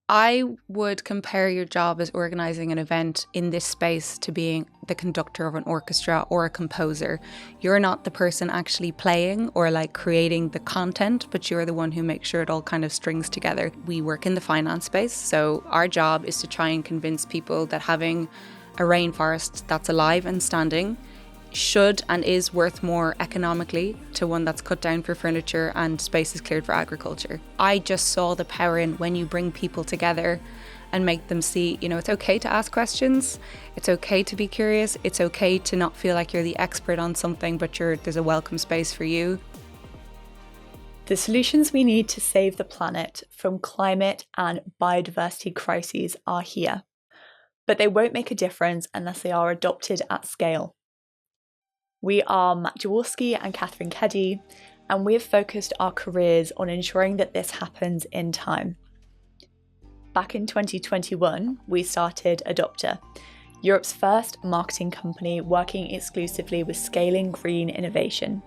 I would compare your job as organising an event in this space to being the conductor of an orchestra or a composer. You're not the person actually playing or like creating the content, but you're the one who makes sure it all kind of strings together. We work in the finance space, so our job is to try and convince people that having a rainforest that's alive and standing should and is worth more economically to one that's cut down for furniture and spaces cleared for agriculture. I just saw the power in when you bring people together and make them see, it's okay to ask questions, it's okay to be curious, it's okay to not feel like you're the expert on something, but there's a welcome space for you. The solutions we need to save the planet from climate and biodiversity crises are here, but they won't make a difference unless they are adopted at scale. We are Matt Jaworski and Katherine Keddie, and we have focused our careers on ensuring that this happens in time. Back in 2021, we started Adopter, Europe's first marketing company working exclusively with scaling green innovation.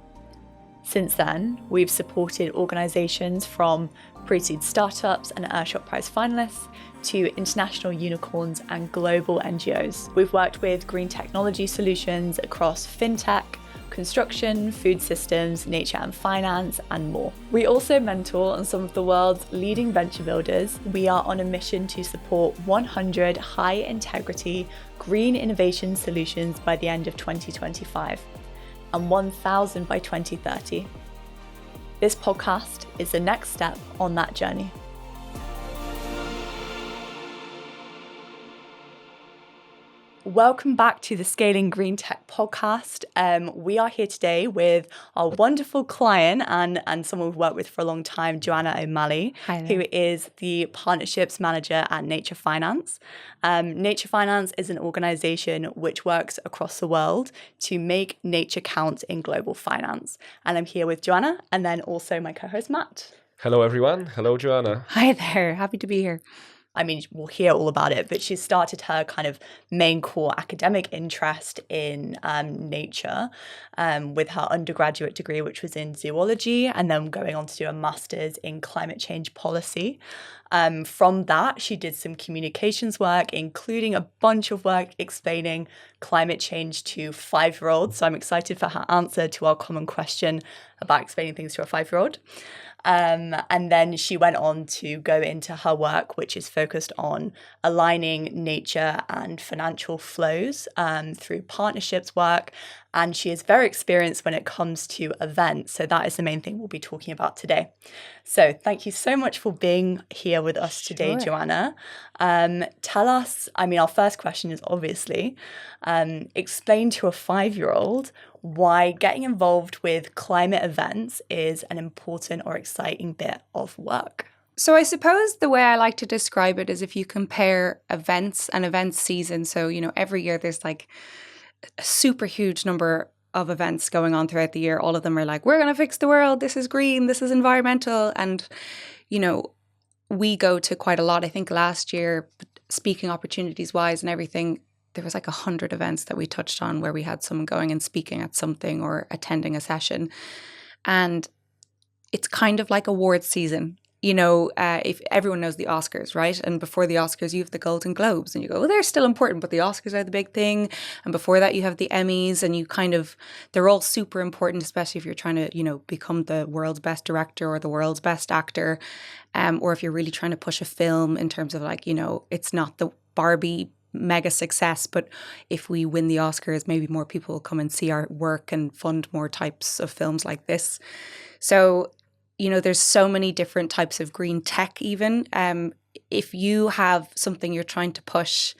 Since then, we've supported organisations from pre-seed startups and Earthshot Prize finalists to international unicorns and global NGOs. We've worked with green technology solutions across fintech, construction, food systems, nature and finance, and more. We also mentor on some of the world's leading venture builders. We are on a mission to support 100 high-integrity green innovation solutions by the end of 2025 and 1,000 by 2030. This podcast is the next step on that journey. Welcome back to the Scaling Green Tech podcast. We are here today with our wonderful client and someone we've worked with for a long time, Joanna O'Malley, who is the Partnerships Manager at NatureFinance. NatureFinance is an organisation which works across the world to make nature count in global finance. And I'm here with Joanna and then also my co-host, Matt. Hello, everyone. Hello, Joanna. Hi there. Happy to be here. I mean, we'll hear all about it, but she started her kind of main core academic interest in nature with her undergraduate degree, which was in zoology, and then going on to do a master's in climate change policy. From that, she did some communications work, including a bunch of work explaining climate change to 5-year-olds. So I'm excited for her answer to our common question about explaining things to a 5-year-old. And then she went on to go into her work, which is focused on aligning nature and financial flows through partnerships work. And she is very experienced when it comes to events. So that is the main thing we'll be talking about today. So thank you so much for being here with us today, Joanna. Tell us, our first question is obviously, explain to a 5-year-old why getting involved with climate events is an important or exciting bit of work. So I suppose the way I like to describe it is if you compare events and event season. So, every year there's like a super huge number of events going on throughout the year. All of them are like, we're going to fix the world. This is green. This is environmental. And, we go to quite a lot. I think last year, speaking opportunities wise and everything, there was like 100 events that we touched on where we had someone going and speaking at something or attending a session. And it's kind of like awards season. If everyone knows the Oscars, right? And before the Oscars, you have the Golden Globes and you go, well, they're still important, but the Oscars are the big thing. And before that, you have the Emmys and they're all super important, especially if you're trying to, become the world's best director or the world's best actor. Or if you're really trying to push a film in terms of it's not the Barbie mega success, but if we win the Oscars, maybe more people will come and see our work and fund more types of films like this. So, there's so many different types of green tech even. If you have something you're trying to push,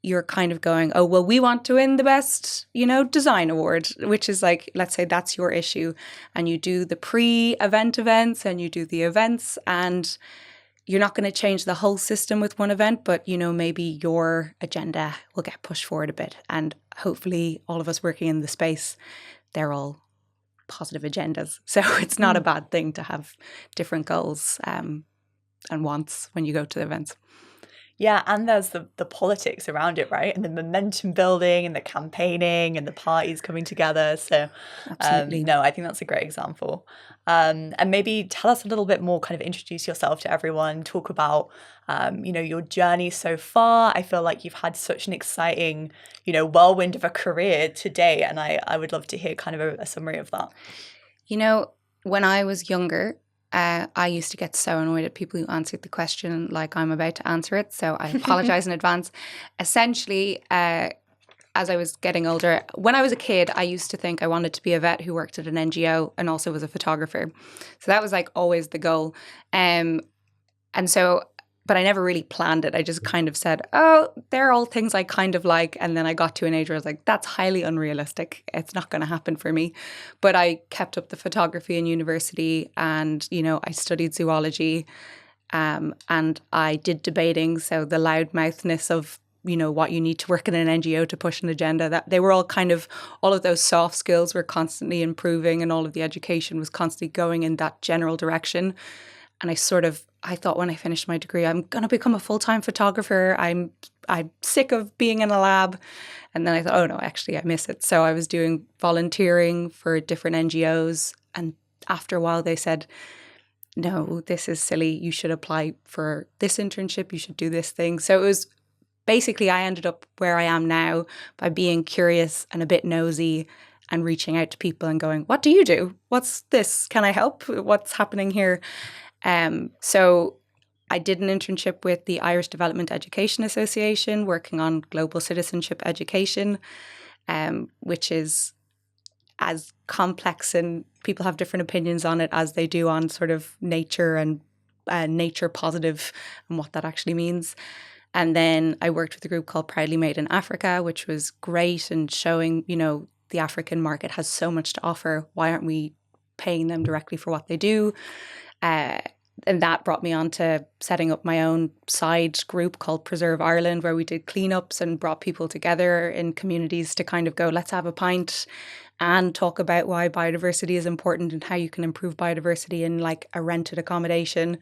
you're kind of going, oh, well, we want to win the best, design award, which is like, let's say that's your issue. And you do the pre-event events and you do the events and you're not going to change the whole system with one event, but, maybe your agenda will get pushed forward a bit. And hopefully all of us working in the space, they're all positive agendas. So it's not a bad thing to have different goals and wants when you go to the events. Yeah, and there's the politics around it, right? And the momentum building and the campaigning and the parties coming together. So, Absolutely. no, I think that's a great example. And maybe tell us a little bit more, kind of introduce yourself to everyone, talk about, your journey so far. I feel like you've had such an exciting, whirlwind of a career today. And I would love to hear kind of a summary of that. When I was younger, I used to get so annoyed at people who answered the question like I'm about to answer it. So I apologize in advance. Essentially, as I was getting older, when I was a kid, I used to think I wanted to be a vet who worked at an NGO and also was a photographer. So that was like always the goal. But I never really planned it. I just kind of said, oh, they're all things I kind of like. And then I got to an age where I was like, that's highly unrealistic. It's not going to happen for me. But I kept up the photography in university and, I studied zoology and I did debating. So the loudmouthness of, what you need to work in an NGO to push an agenda, that they were all of those soft skills were constantly improving and all of the education was constantly going in that general direction. And I thought when I finished my degree, I'm going to become a full-time photographer. I'm sick of being in a lab. And then I thought, oh no, actually I miss it. So I was doing volunteering for different NGOs. And after a while they said, no, this is silly. You should apply for this internship. You should do this thing. So it was basically, I ended up where I am now by being curious and a bit nosy and reaching out to people and going, what do you do? What's this? Can I help? What's happening here? So I did an internship with the Irish Development Education Association working on global citizenship education, which is as complex and people have different opinions on it as they do on sort of nature and nature positive and what that actually means. And then I worked with a group called Proudly Made in Africa, which was great and showing, the African market has so much to offer. Why aren't we paying them directly for what they do? And that brought me on to setting up my own side group called Preserve Ireland, where we did cleanups and brought people together in communities to kind of go, let's have a pint and talk about why biodiversity is important and how you can improve biodiversity in like a rented accommodation.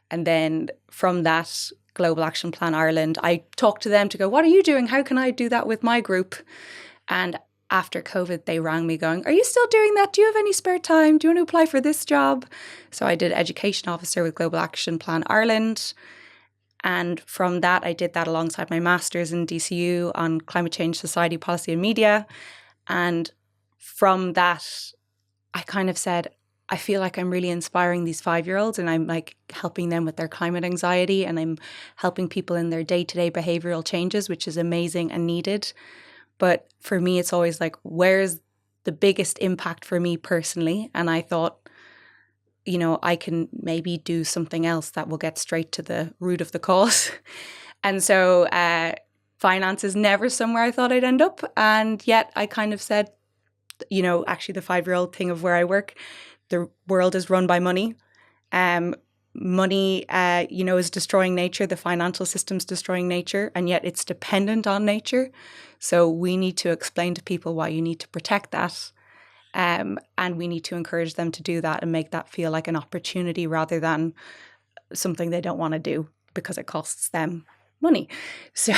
And then from that Global Action Plan Ireland, I talked to them to go, what are you doing? How can I do that with my group? And after COVID, they rang me going, are you still doing that? Do you have any spare time? Do you want to apply for this job? So I did education officer with Global Action Plan Ireland. And from that, I did that alongside my master's in DCU on climate change, society, policy and media. And from that, I kind of said, I feel like I'm really inspiring these 5-year-olds and I'm like helping them with their climate anxiety and I'm helping people in their day-to-day behavioral changes, which is amazing and needed. But for me, it's always like, where's the biggest impact for me personally? And I thought, I can maybe do something else that will get straight to the root of the cause. And so finance is never somewhere I thought I'd end up. And yet I kind of said, actually the 5-year-old thing of where I work, the world is run by money. Money, is destroying nature. The financial system's destroying nature, and yet it's dependent on nature. So we need to explain to people why you need to protect that. And we need to encourage them to do that and make that feel like an opportunity rather than something they don't want to do because it costs them money. So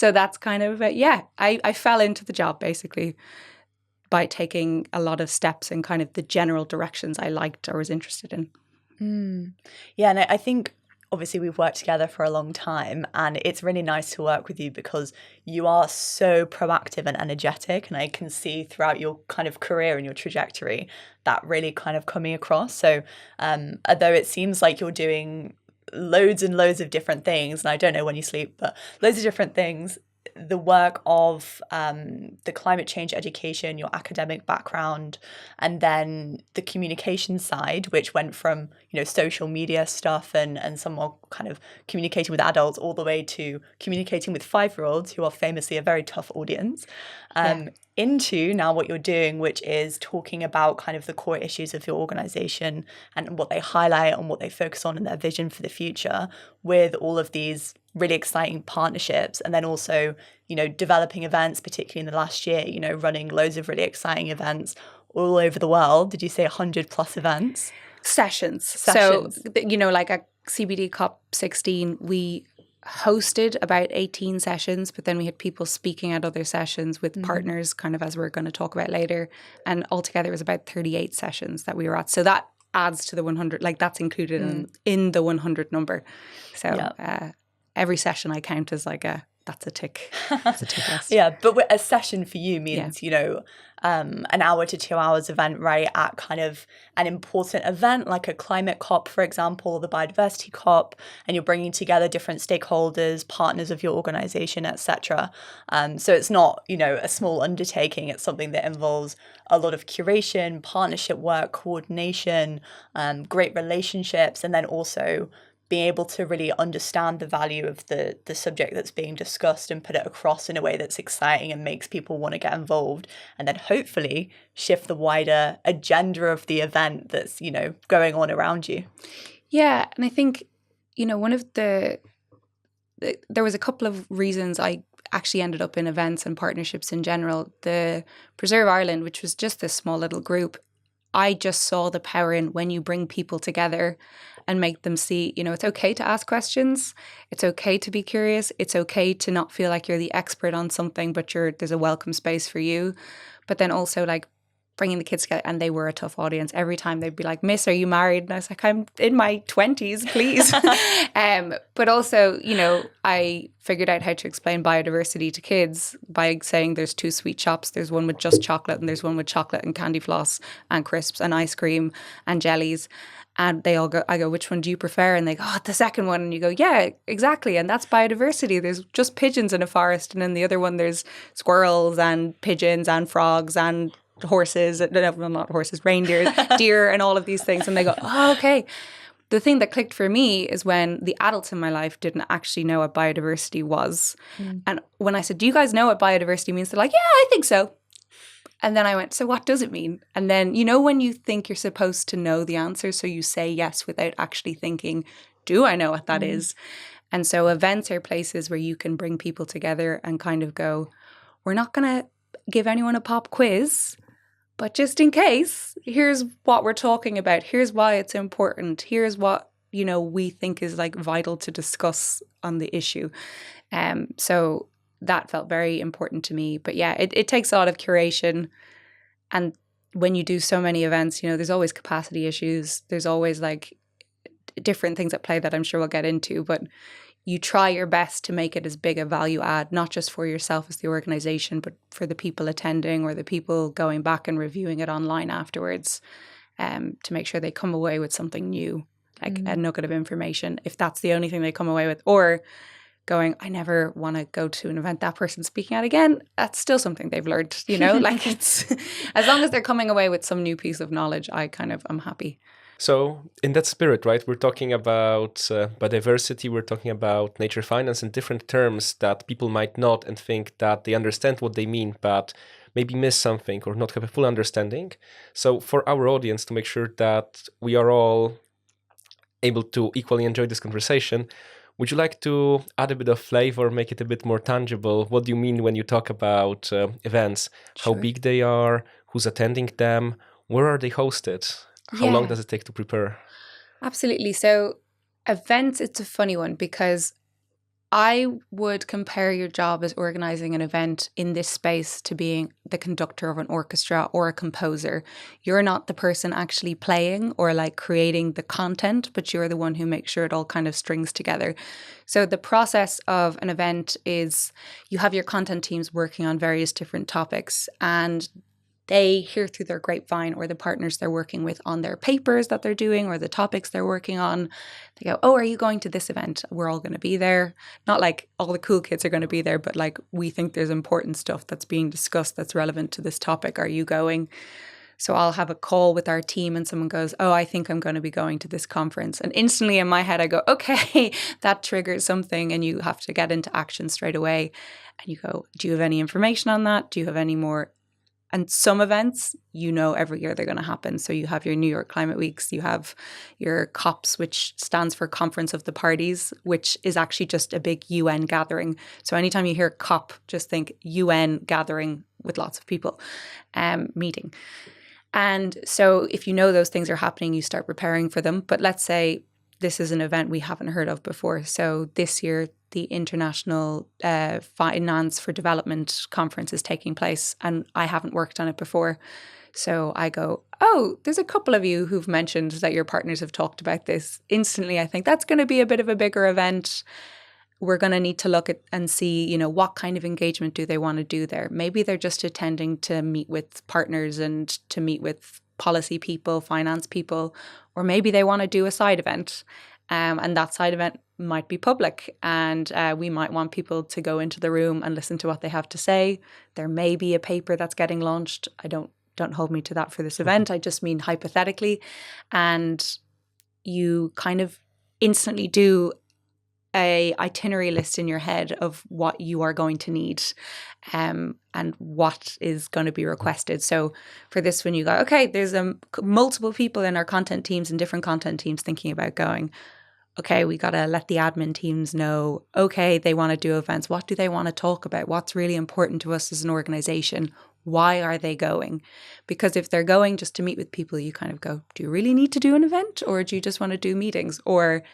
that's kind of, I fell into the job basically by taking a lot of steps in kind of the general directions I liked or was interested in. Yeah, and I think obviously we've worked together for a long time and it's really nice to work with you because you are so proactive and energetic, and I can see throughout your kind of career and your trajectory that really kind of coming across. So although it seems like you're doing loads and loads of different things, and I don't know when you sleep, but loads of different things, the work of the climate change education, your academic background, and then the communication side, which went from, social media stuff and some more kind of communicating with adults all the way to communicating with 5-year-olds who are famously a very tough audience, into now what you're doing, which is talking about kind of the core issues of your organization and what they highlight and what they focus on in their vision for the future with all of these really exciting partnerships. And then also, developing events, particularly in the last year, running loads of really exciting events all over the world. Did you say 100 plus events? Sessions. So, like a CBD COP16, we hosted about 18 sessions, but then we had people speaking at other sessions with partners, kind of as we're going to talk about later. And altogether it was about 38 sessions that we were at. So that adds to the 100, like that's included in the 100 number. So every session I count as like that's a tick. That's a tick list. Yeah, but a session for you means, an hour to 2 hours event, right, at kind of an important event like a climate COP, for example, or the biodiversity COP, and you're bringing together different stakeholders, partners of your organization, etc. So it's not, a small undertaking. It's something that involves a lot of curation, partnership work, coordination, great relationships, and then also being able to really understand the value of the subject that's being discussed and put it across in a way that's exciting and makes people want to get involved, and then hopefully shift the wider agenda of the event that's, going on around you. Yeah. And I think, one of there was a couple of reasons I actually ended up in events and partnerships in general. The Preserve Ireland, which was just this small little group, I just saw the power in when you bring people together and make them see, it's okay to ask questions. It's okay to be curious. It's okay to not feel like you're the expert on something, but there's a welcome space for you. But then also like bringing the kids together, and they were a tough audience. Every time they'd be like, "Miss, are you married?" And I was like, "I'm in my 20s, please." But also, I figured out how to explain biodiversity to kids by saying there's 2 sweet shops. There's one with just chocolate, and there's one with chocolate and candy floss and crisps and ice cream and jellies. And I go, "Which one do you prefer?" And they go, "Oh, the second one." And you go, "Yeah, exactly. And that's biodiversity. There's just pigeons in a forest. And in the other one, there's squirrels and pigeons and frogs and horses, not horses, reindeer, deer, and all of these things." And they go, "Oh, okay." The thing that clicked for me is when the adults in my life didn't actually know what biodiversity was. And when I said, "Do you guys know what biodiversity means?" They're like, "Yeah, I think so." And then I went, "So what does it mean?" And then, when you think you're supposed to know the answer, so you say yes without actually thinking, "Do I know what that is?" And so events are places where you can bring people together and kind of go, "We're not going to give anyone a pop quiz, but just in case, here's what we're talking about. Here's why it's important. Here's what, we think is like vital to discuss on the issue." So that felt very important to me. But yeah, it takes a lot of curation. And when you do so many events, there's always capacity issues. There's always like different things at play that I'm sure we'll get into. But you try your best to make it as big a value add, not just for yourself as the organization, but for the people attending or the people going back and reviewing it online afterwards, to make sure they come away with something new, like a nugget of information, if that's the only thing they come away with. Or going, "I never want to go to an event that person's speaking at again." That's still something they've learned, like it's, as long as they're coming away with some new piece of knowledge, I'm happy. So in that spirit, right, we're talking about biodiversity, we're talking about NatureFinance in different terms that people might not and think that they understand what they mean, but maybe miss something or not have a full understanding. So for our audience, to make sure that we are all able to equally enjoy this conversation, would you like to add a bit of flavor, make it a bit more tangible? What do you mean when you talk about events? Sure. How big they are? Who's attending them? Where are they hosted? How long does it take to prepare? Absolutely. So events, it's a funny one because I would compare your job as organizing an event in this space to being the conductor of an orchestra or a composer. You're not the person actually playing or like creating the content, but you're the one who makes sure it all kind of strings together. So the process of an event is you have your content teams working on various different topics, and they hear through their grapevine or the partners they're working with on their papers that they're doing or the topics they're working on. They go, "Oh, are you going to this event? We're all going to be there." Not like all the cool kids are going to be there, but like we think there's important stuff that's being discussed that's relevant to this topic. Are you going? So I'll have a call with our team and someone goes, "Oh, I think I'm going to be going to this conference." And instantly in my head, I go, "Okay, that triggers something," and you have to get into action straight away. And you go, "Do you have any information on that? Do you have any more?" And some events, every year they're going to happen. So you have your New York Climate Weeks, you have your COPs, which stands for Conference of the Parties, which is actually just a big UN gathering. So anytime you hear COP, just think UN gathering with lots of people, meeting. And so if those things are happening, you start preparing for them. But let's say this is an event we haven't heard of before. So this year, the International Finance for Development conference is taking place, and I haven't worked on it before. So I go, oh, there's a couple of you who've mentioned that your partners have talked about this. Instantly, I think that's going to be a bit of a bigger event. We're going to need to look at and see, you know, what kind of engagement do they want to do there? Maybe they're just attending to meet with partners and to meet with policy people, finance people, or maybe they want to do a side event. And that side event might be public, and we might want people to go into the room and listen to what they have to say. There may be a paper that's getting launched. Don't hold me to that for this event. I just mean hypothetically. And you kind of instantly do a itinerary list in your head of what you are going to need and what is going to be requested. So for this one, you go, okay, there's multiple people in our content teams and different content teams thinking about going. Okay, we got to let the admin teams know, okay, they want to do events. What do they want to talk about? What's really important to us as an organization? Why are they going? Because if they're going just to meet with people, you kind of go, do you really need to do an event, or do you just want to do meetings? Or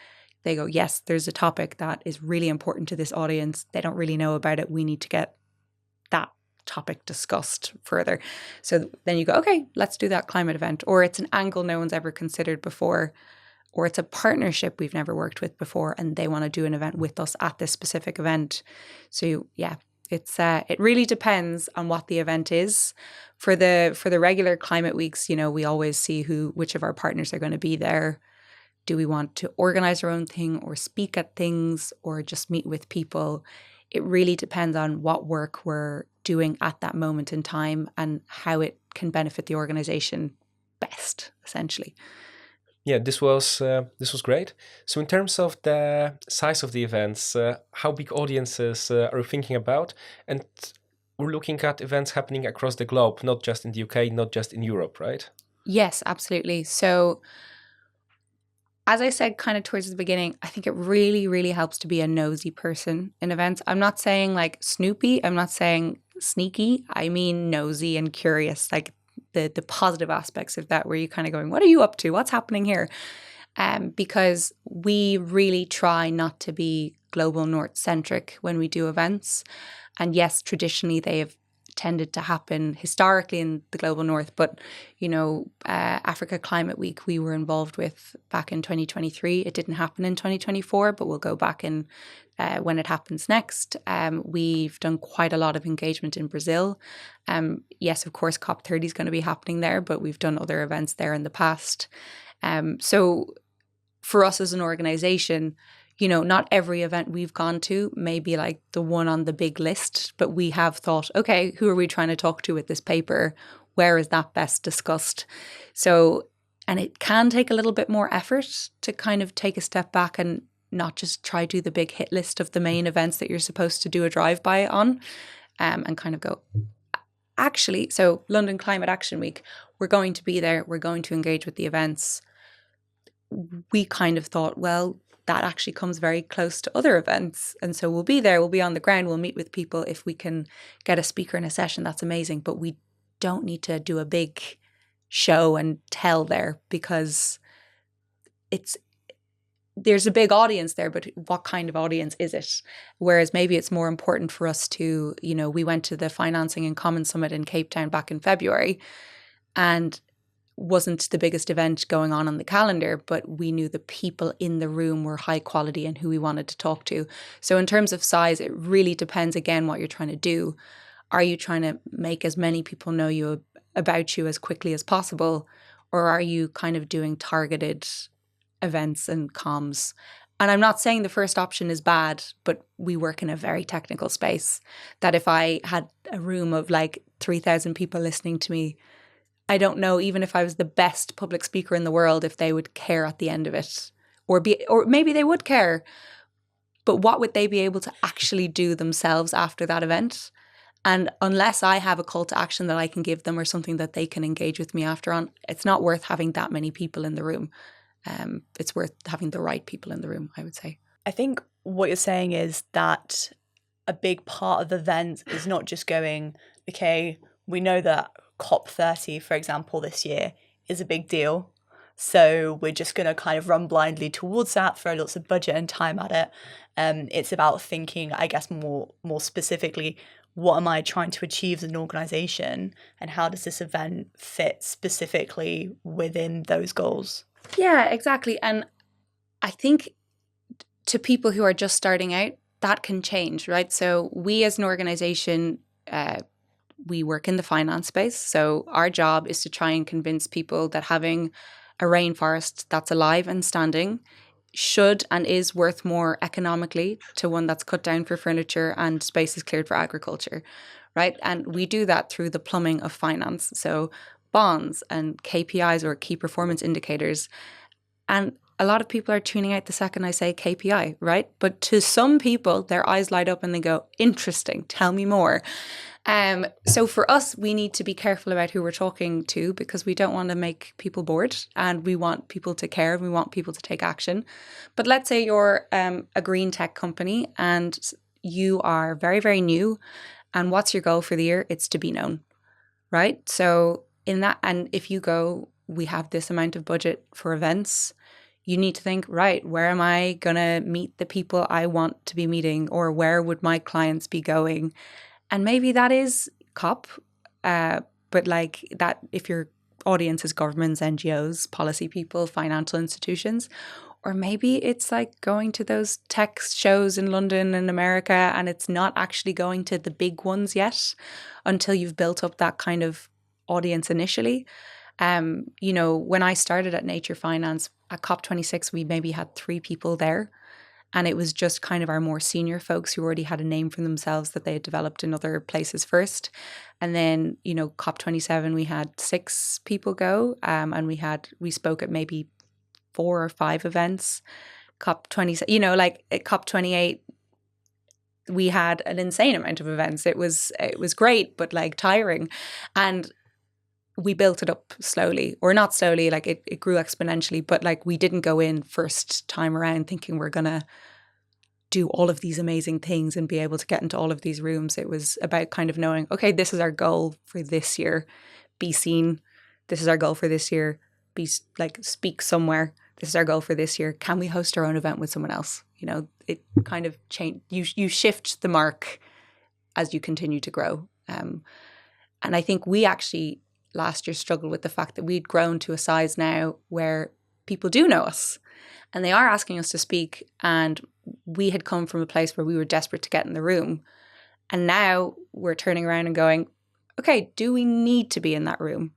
they go, yes, there's a topic that is really important to this audience. They don't really know about it. We need to get that topic discussed further. So then you go, okay, let's do that climate event. Or it's an angle no one's ever considered before. Or it's a partnership we've never worked with before, and they want to do an event with us at this specific event. So yeah, it really depends on what the event is. For the regular climate weeks, you know, we always see which of our partners are going to be there. Do we want to organize our own thing, or speak at things, or just meet with people? It really depends on what work we're doing at that moment in time and how it can benefit the organization best, essentially. Yeah, this was great. So in terms of the size of the events, how big audiences are you thinking about? And we're looking at events happening across the globe, not just in the UK, not just in Europe, right? Yes, absolutely. So as I said kind of towards the beginning, I think it really, really helps to be a nosy person in events. I'm not saying like Snoopy. I'm not saying sneaky. I mean nosy and curious, like the positive aspects of that, where you kind of going, what are you up to? What's happening here? Because we really try not to be global north centric when we do events. And yes, traditionally they have tended to happen historically in the global north, but you know, Africa Climate Week we were involved with back in 2023. It didn't happen in 2024, but we'll go back in when it happens next. We've done quite a lot of engagement in Brazil. Yes, of course, COP30 is going to be happening there, but we've done other events there in the past. So for us as an organization, you know, not every event we've gone to may be like the one on the big list, but we have thought, okay, who are we trying to talk to with this paper? Where is that best discussed? So, and it can take a little bit more effort to kind of take a step back and not just try to do the big hit list of the main events that you're supposed to do a drive-by on, and kind of go, actually, so London Climate Action Week, we're going to be there, we're going to engage with the events. We kind of thought, well, that actually comes very close to other events. And so we'll be there, we'll be on the ground, we'll meet with people. If we can get a speaker in a session, that's amazing. But we don't need to do a big show and tell there, because there's a big audience there, but what kind of audience is it? Whereas maybe it's more important for us to, you know, we went to the Financing in Common Summit in Cape Town back in February, and wasn't the biggest event going on the calendar, but we knew the people in the room were high quality and who we wanted to talk to. So in terms of size, it really depends, again, what you're trying to do. Are you trying to make as many people know you about you as quickly as possible? Or are you kind of doing targeted events and comms? And I'm not saying the first option is bad, but we work in a very technical space that if I had a room of like 3,000 people listening to me, I don't know, even if I was the best public speaker in the world, if they would care at the end of it, or maybe they would care, but what would they be able to actually do themselves after that event? And unless I have a call to action that I can give them or something that they can engage with me after on, it's not worth having that many people in the room. It's worth having the right people in the room, I would say. I think what you're saying is that a big part of the event is not just going, okay, we know that COP30, for example, this year is a big deal. So we're just going to kind of run blindly towards that, throw lots of budget and time at it. It's about thinking, I guess, more specifically, what am I trying to achieve as an organization, and how does this event fit specifically within those goals? Yeah, exactly. And I think to people who are just starting out, that can change, right? So we as an organization, we work in the finance space. So our job is to try and convince people that having a rainforest that's alive and standing should and is worth more economically to one that's cut down for furniture and spaces cleared for agriculture, right? And we do that through the plumbing of finance. So bonds and KPIs, or key performance indicators. And a lot of people are tuning out the second I say KPI, right? But to some people, their eyes light up and they go, interesting, tell me more. So for us, we need to be careful about who we're talking to, because we don't want to make people bored, and we want people to care, and we want people to take action. But let's say you're a green tech company and you are very, very new. And what's your goal for the year? It's to be known, right? So in that, and if you go, we have this amount of budget for events, you need to think, right, where am I going to meet the people I want to be meeting, or where would my clients be going? And maybe that is COP, but like that, if your audience is governments, NGOs, policy people, financial institutions, or maybe it's like going to those tech shows in London and America, and it's not actually going to the big ones yet until you've built up that kind of audience initially. When I started at NatureFinance at COP26, we maybe had 3 people there. And it was just kind of our more senior folks who already had a name for themselves that they had developed in other places first. And then, COP27, we had 6 people go, and we spoke at maybe 4 or 5 events. COP20, at COP28, we had an insane amount of events. It was great, but like tiring. And we built it up slowly, or not slowly, like it grew exponentially, but like we didn't go in first time around thinking we're going to do all of these amazing things and be able to get into all of these rooms. It was about kind of knowing, okay, this is our goal for this year, be seen. This is our goal for this year, speak somewhere. This is our goal for this year. Can we host our own event with someone else? It kind of changed. You shift the mark as you continue to grow. And I think we actually last year struggled with the fact that we'd grown to a size now where people do know us and they are asking us to speak. And we had come from a place where we were desperate to get in the room. And now we're turning around and going, okay, do we need to be in that room?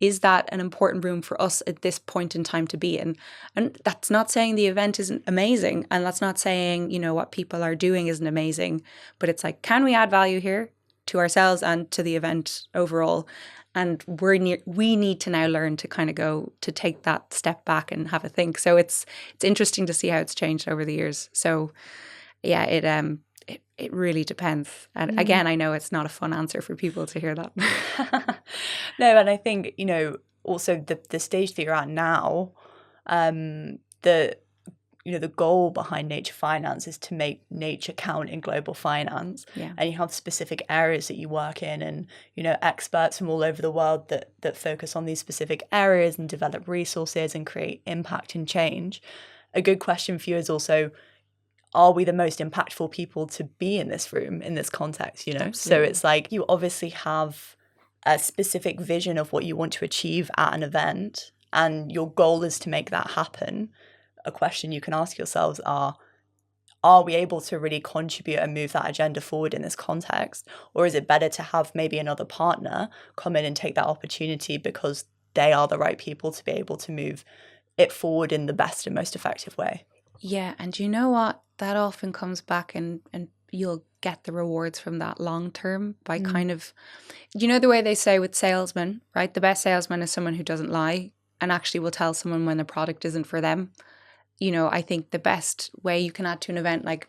Is that an important room for us at this point in time to be in? And that's not saying the event isn't amazing. And that's not saying, what people are doing isn't amazing. But it's like, can we add value here to ourselves and to the event overall? And we need to now learn to kind of go to take that step back and have a think. So it's interesting to see how it's changed over the years. So yeah, it really depends. And again, I know it's not a fun answer for people to hear that. No, and I think, also the stage that you're at now, the goal behind NatureFinance is to make nature count in global finance. Yeah. And you have specific areas that you work in, and, experts from all over the world that focus on these specific areas and develop resources and create impact and change. A good question for you is also, are we the most impactful people to be in this room, in this context, Absolutely. So it's like, you obviously have a specific vision of what you want to achieve at an event, and your goal is to make that happen. A question you can ask yourselves are we able to really contribute and move that agenda forward in this context? Or is it better to have maybe another partner come in and take that opportunity because they are the right people to be able to move it forward in the best and most effective way? Yeah, and you know what? That often comes back and you'll get the rewards from that long term by kind of, the way they say with salesmen, right? The best salesman is someone who doesn't lie and actually will tell someone when the product isn't for them. I think the best way you can add to an event, like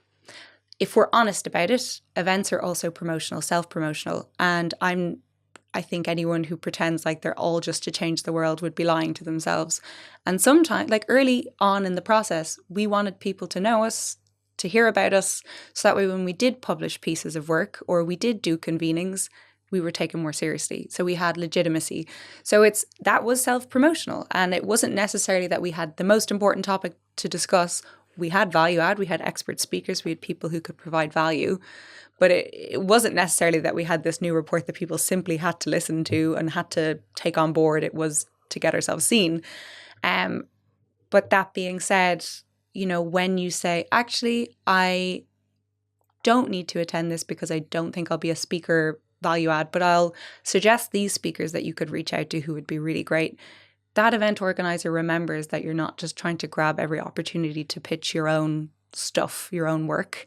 if we're honest about it, events are also promotional, self-promotional. And I think anyone who pretends like they're all just to change the world would be lying to themselves. And sometimes, like early on in the process, we wanted people to know us, to hear about us, so that way when we did publish pieces of work or we did do convenings, we were taken more seriously. So we had legitimacy. So that was self-promotional, and it wasn't necessarily that we had the most important topic to discuss. We had value add, we had expert speakers, we had people who could provide value, but it wasn't necessarily that we had this new report that people simply had to listen to and had to take on board. It was to get ourselves seen. But that being said, when you say, actually, I don't need to attend this because I don't think I'll be a speaker value add, but I'll suggest these speakers that you could reach out to who would be really great. That event organizer remembers that you're not just trying to grab every opportunity to pitch your own stuff, your own work.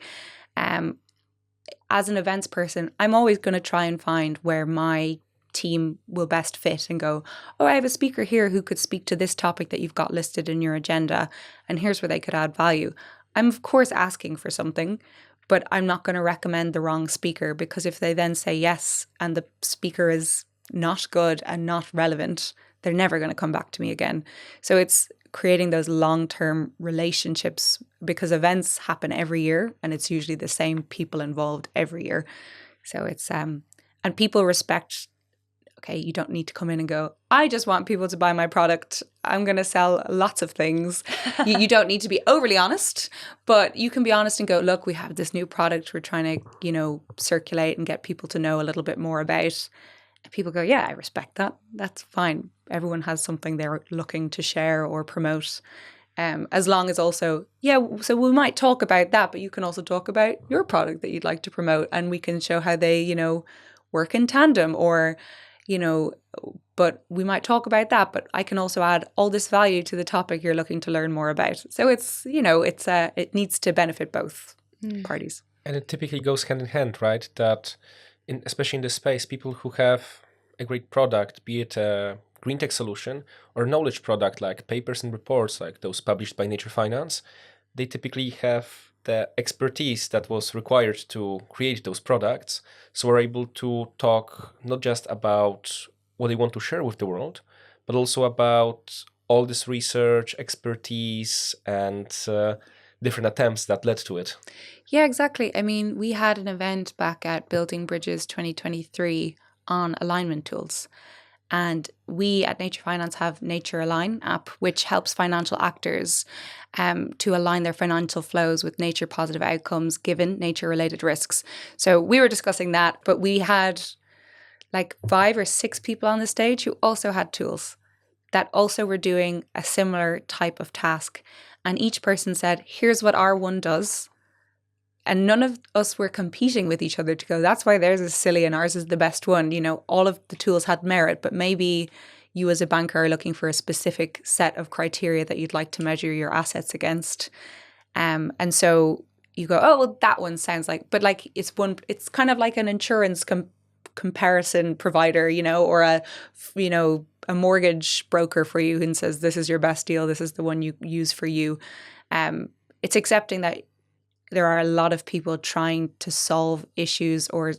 As an events person, I'm always going to try and find where my team will best fit and go, oh, I have a speaker here who could speak to this topic that you've got listed in your agenda, and here's where they could add value. I'm of course asking for something, but I'm not going to recommend the wrong speaker, because if they then say yes and the speaker is not good and not relevant, they're never going to come back to me again. So it's creating those long-term relationships, because events happen every year and it's usually the same people involved every year. So it's and people respect, okay, you don't need to come in and go, I just want people to buy my product. I'm going to sell lots of things. You don't need to be overly honest, but you can be honest and go, look, we have this new product we're trying to, circulate and get people to know a little bit more about. And people go, yeah, I respect that. That's fine. Everyone has something they're looking to share or promote. As long as also, so we might talk about that, but you can also talk about your product that you'd like to promote, and we can show how they, work in tandem, or but we might talk about that, but I can also add all this value to the topic you're looking to learn more about. So it's, it needs to benefit both parties. And it typically goes hand in hand, right? That especially in this space, people who have a great product, be it a green tech solution or knowledge product like papers and reports like those published by NatureFinance, they typically have the expertise that was required to create those products. So we're able to talk not just about what they want to share with the world, but also about all this research, expertise, and different attempts that led to it. Yeah, exactly. I mean, we had an event back at Building Bridges 2023 on alignment tools. And we at NatureFinance have Nature Align app, which helps financial actors to align their financial flows with nature positive outcomes given nature related risks. So we were discussing that, but we had like 5 or 6 people on the stage who also had tools that also were doing a similar type of task. And each person said, here's what our one does. And none of us were competing with each other to go, that's why theirs is silly and ours is the best one. All of the tools had merit, but maybe you as a banker are looking for a specific set of criteria that you'd like to measure your assets against. And so you go, oh, well, that one sounds like, but like it's kind of like an insurance comparison provider, or a mortgage broker for you and says, this is your best deal. This is the one you use for you. It's accepting that there are a lot of people trying to solve issues or,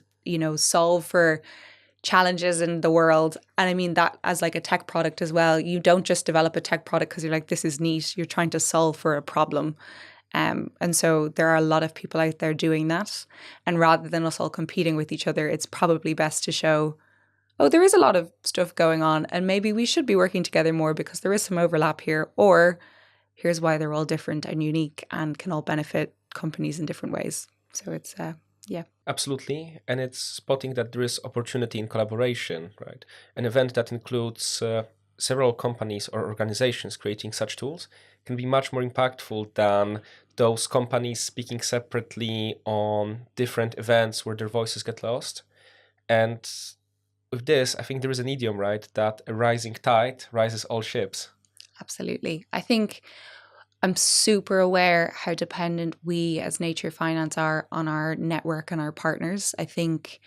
solve for challenges in the world. And I mean that as like a tech product as well. You don't just develop a tech product because you're like, this is neat. You're trying to solve for a problem. And so there are a lot of people out there doing that. And rather than us all competing with each other, it's probably best to show, oh, there is a lot of stuff going on and maybe we should be working together more because there is some overlap here. Or here's why they're all different and unique and can all benefit companies in different ways. So it's, yeah. Absolutely. And it's spotting that there is opportunity in collaboration, right? An event that includes several companies or organizations creating such tools can be much more impactful than those companies speaking separately on different events where their voices get lost. And with this, I think there is an idiom, right, that a rising tide rises all ships. Absolutely. I think I'm super aware how dependent we as NatureFinance are on our network and our partners. I think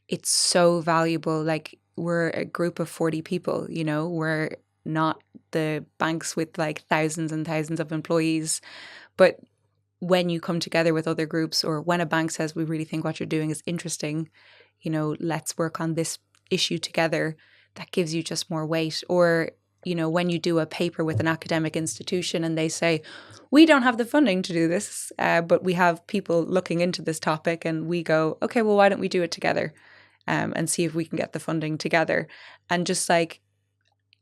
it's so valuable. Like we're a group of 40 people, we're not the banks with like thousands and thousands of employees. But when you come together with other groups or when a bank says, we really think what you're doing is interesting, let's work on this issue together, that gives you just more weight. Or when you do a paper with an academic institution and they say, we don't have the funding to do this, but we have people looking into this topic, and we go, okay, well, why don't we do it together? and see if we can get the funding together. And just like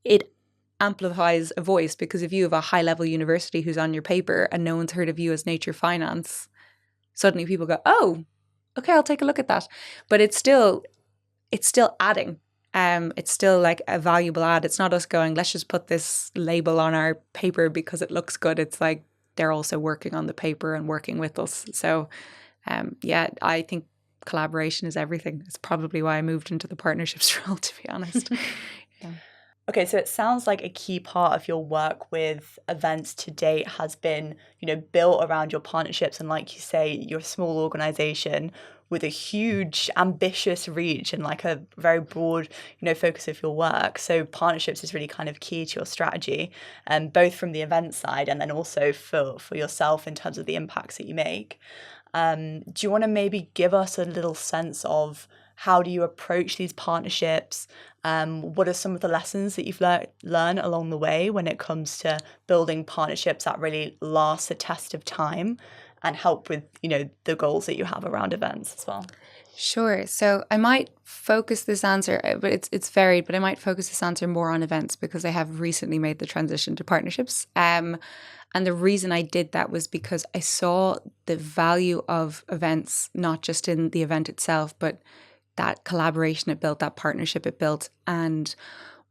it amplifies a voice, because if you have a high level university who's on your paper and no one's heard of you as NatureFinance, suddenly people go, oh, okay, I'll take a look at that. But it's still adding. It's still like a valuable ad. It's not us going, let's just put this label on our paper because it looks good. It's like they're also working on the paper and working with us. So yeah, I think collaboration is everything. It's probably why I moved into the partnerships role, to be honest. Yeah. Okay, so it sounds like a key part of your work with events to date has been, built around your partnerships. And like you say, you're a small organization with a huge, ambitious reach and like a very broad, focus of your work. So partnerships is really kind of key to your strategy, both from the event side and then also for yourself in terms of the impacts that you make. Do you want to maybe give us a little sense of how do you approach these partnerships? What are some of the lessons that you've learned along the way when it comes to building partnerships that really last the test of time and help with, the goals that you have around events as well? Sure. So I might focus this answer, but it's varied, but I might focus this answer more on events because I have recently made the transition to partnerships. And the reason I did that was because I saw the value of events, not just in the event itself, but that collaboration it built, that partnership it built. And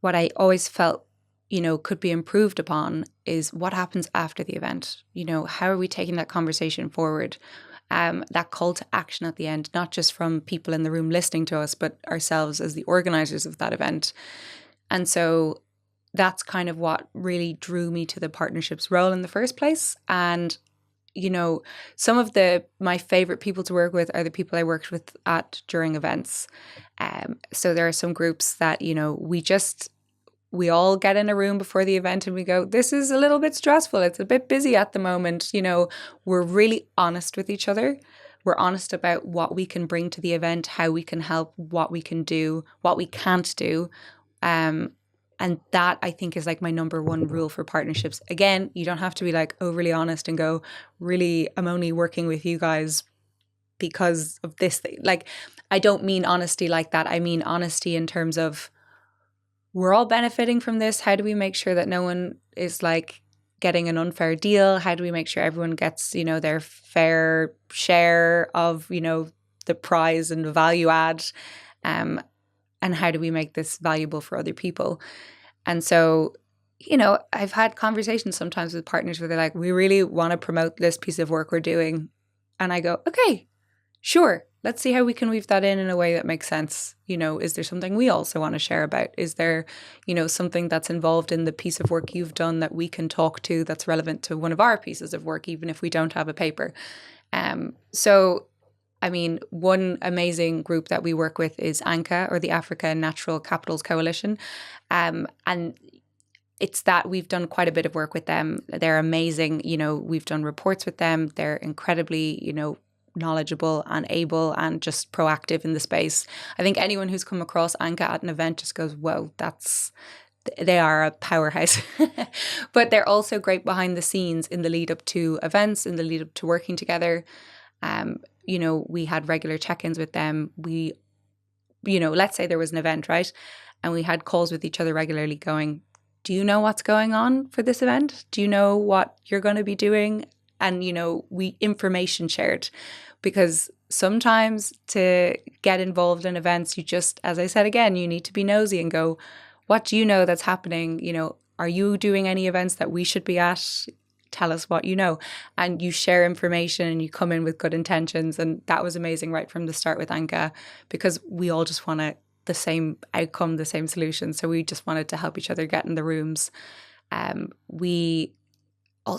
what I always felt, could be improved upon is what happens after the event. How are we taking that conversation forward? That call to action at the end, not just from people in the room listening to us, but ourselves as the organizers of that event. And so that's kind of what really drew me to the partnerships role in the first place. And some of my favorite people to work with are the people I worked with during events. So there are some groups that, we all get in a room before the event and we go, this is a little bit stressful. It's a bit busy at the moment. We're really honest with each other. We're honest about what we can bring to the event, how we can help, what we can do, what we can't do. And that, I think, is like my number one rule for partnerships. Again, you don't have to be like overly honest and go, really, I'm only working with you guys because of this thing. Like, I don't mean honesty like that. I mean honesty in terms of we're all benefiting from this. How do we make sure that no one is like getting an unfair deal? How do we make sure everyone gets, their fair share of, the prize and the value add? And how do we make this valuable for other people? And so, I've had conversations sometimes with partners where they're like, we really want to promote this piece of work we're doing. And I go, okay, sure. Let's see how we can weave that in a way that makes sense. Is there something we also want to share about? Is there, something that's involved in the piece of work you've done that we can talk to that's relevant to one of our pieces of work, even if we don't have a paper? So one amazing group that we work with is ANCA, or the Africa Natural Capitals Coalition. And it's that we've done quite a bit of work with them. They're amazing. We've done reports with them. They're incredibly, knowledgeable and able and just proactive in the space. I think anyone who's come across ANCA at an event just goes, whoa, they are a powerhouse. But they're also great behind the scenes in the lead up to events, in the lead up to working together. We had regular check-ins with them. We, let's say there was an event, right? And we had calls with each other regularly going, do you know what's going on for this event? Do you know what you're going to be doing? And, we information shared, because sometimes to get involved in events, you just, as I said again, you need to be nosy and go, what do you know that's happening? Are you doing any events that we should be at? Tell us what you know. And you share information and you come in with good intentions. And that was amazing right from the start with ANCA, because we all just want the same outcome, the same solution. So we just wanted to help each other get in the rooms.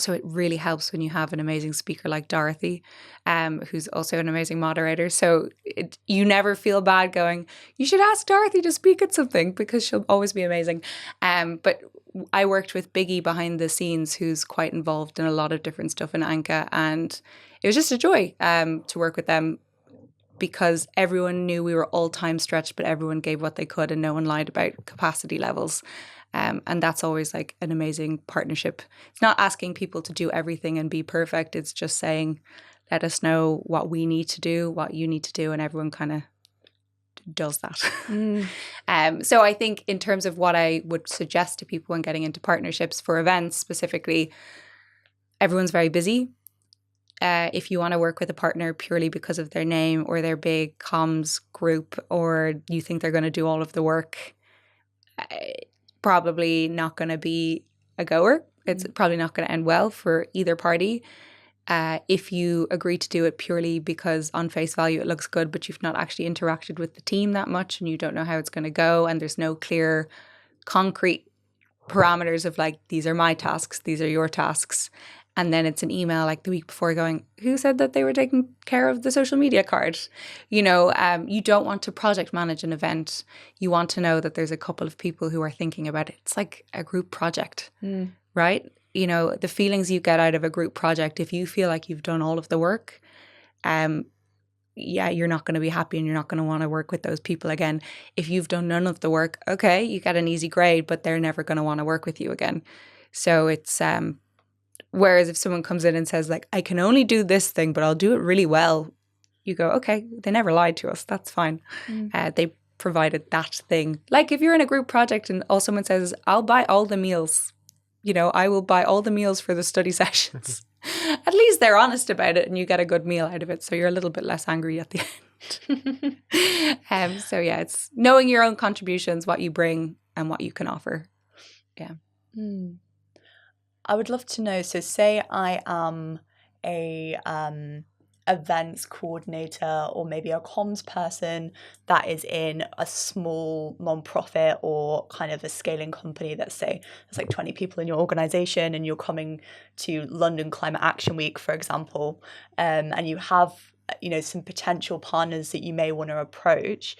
It really helps when you have an amazing speaker like Dorothy, who's also an amazing moderator. So you never feel bad going, you should ask Dorothy to speak at something, because she'll always be amazing. But I worked with Biggie behind the scenes, who's quite involved in a lot of different stuff in ANCA. And it was just a joy to work with them, because everyone knew we were all time stretched, but everyone gave what they could and no one lied about capacity levels. And that's always like an amazing partnership. It's not asking people to do everything and be perfect. It's just saying, let us know what we need to do, what you need to do, and everyone kind of does that. So I think in terms of what I would suggest to people when getting into partnerships for events specifically, everyone's very busy. If you want to work with a partner purely because of their name or their big comms group, or you think they're going to do all of the work, probably not going to be a goer. It's probably not going to end well for either party. If you agree to do it purely because on face value it looks good, but you've not actually interacted with the team that much and you don't know how it's going to go, and there's no clear, concrete parameters of like, these are my tasks, these are your tasks. And then it's an email like the week before going, who said that they were taking care of the social media card? You don't want to project manage an event. You want to know that there's a couple of people who are thinking about it. It's like a group project, right? The feelings you get out of a group project, if you feel like you've done all of the work, you're not going to be happy and you're not going to want to work with those people again. If you've done none of the work, okay, you get an easy grade, but they're never going to want to work with you again. So it's... Whereas if someone comes in and says like, I can only do this thing, but I'll do it really well, you go, okay, they never lied to us. That's fine. They provided that thing. Like if you're in a group project and all someone says, I'll buy all the meals, I will buy all the meals for the study sessions. At least they're honest about it and you get a good meal out of it. So you're a little bit less angry at the end. So yeah, it's knowing your own contributions, what you bring and what you can offer. Yeah. I would love to know, so say I am a events coordinator or maybe a comms person that is in a small non-profit or kind of a scaling company that say there's like 20 people in your organization and you're coming to London Climate Action Week, for example, and you have, some potential partners that you may want to approach.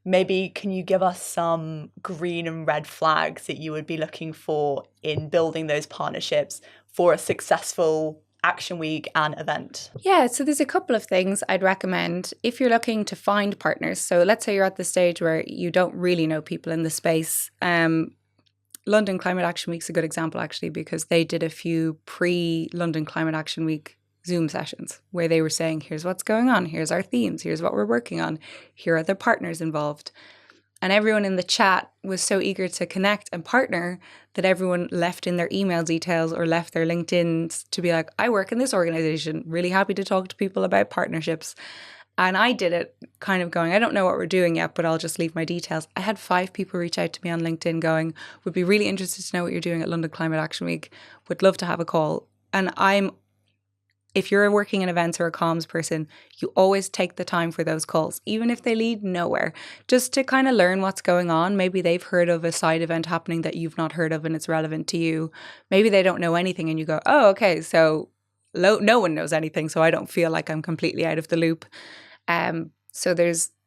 Maybe can you give us some green and red flags that you would be looking for in building those partnerships for a successful Action Week and event? Yeah, so there's a couple of things I'd recommend if you're looking to find partners. So let's say you're at the stage where you don't really know people in the space. London Climate Action Week's a good example actually, because they did a few pre-London Climate Action Week Zoom sessions where they were saying, here's what's going on, here's our themes, here's what we're working on, here are the partners involved. And everyone in the chat was so eager to connect and partner that everyone left in their email details or left their LinkedIn to be like, I work in this organization, really happy to talk to people about partnerships. And I did it kind of going, I don't know what we're doing yet, but I'll just leave my details. I had 5 people reach out to me on LinkedIn going, would be really interested to know what you're doing at London Climate Action Week, would love to have a call. And if you're working in events or a comms person, you always take the time for those calls, even if they lead nowhere, just to kind of learn what's going on. Maybe they've heard of a side event happening that you've not heard of and it's relevant to you. Maybe they don't know anything and you go, oh, okay, so no one knows anything, so I don't feel like I'm completely out of the loop. So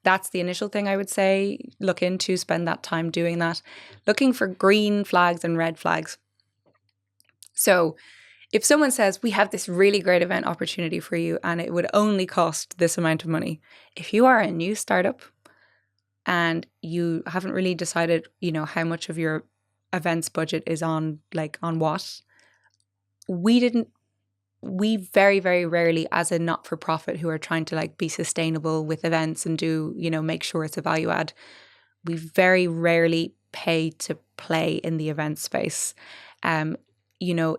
that's the initial thing I would say. Look into, spend that time doing that. Looking for green flags and red flags. So if someone says, we have this really great event opportunity for you and it would only cost this amount of money. If you are a new startup and you haven't really decided, how much of your events budget is on what, we very, very rarely, as a not-for-profit who are trying to be sustainable with events and do, make sure it's a value add, we very rarely pay to play in the event space.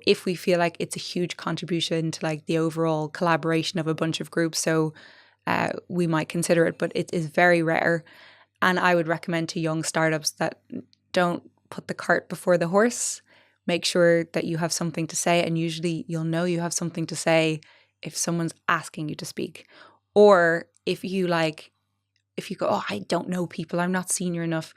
If we feel like it's a huge contribution to the overall collaboration of a bunch of groups, so we might consider it, but it is very rare. And I would recommend to young startups that don't put the cart before the horse. Make sure that you have something to say, and usually you'll know you have something to say if someone's asking you to speak. Or if you go, oh, I don't know people, I'm not senior enough.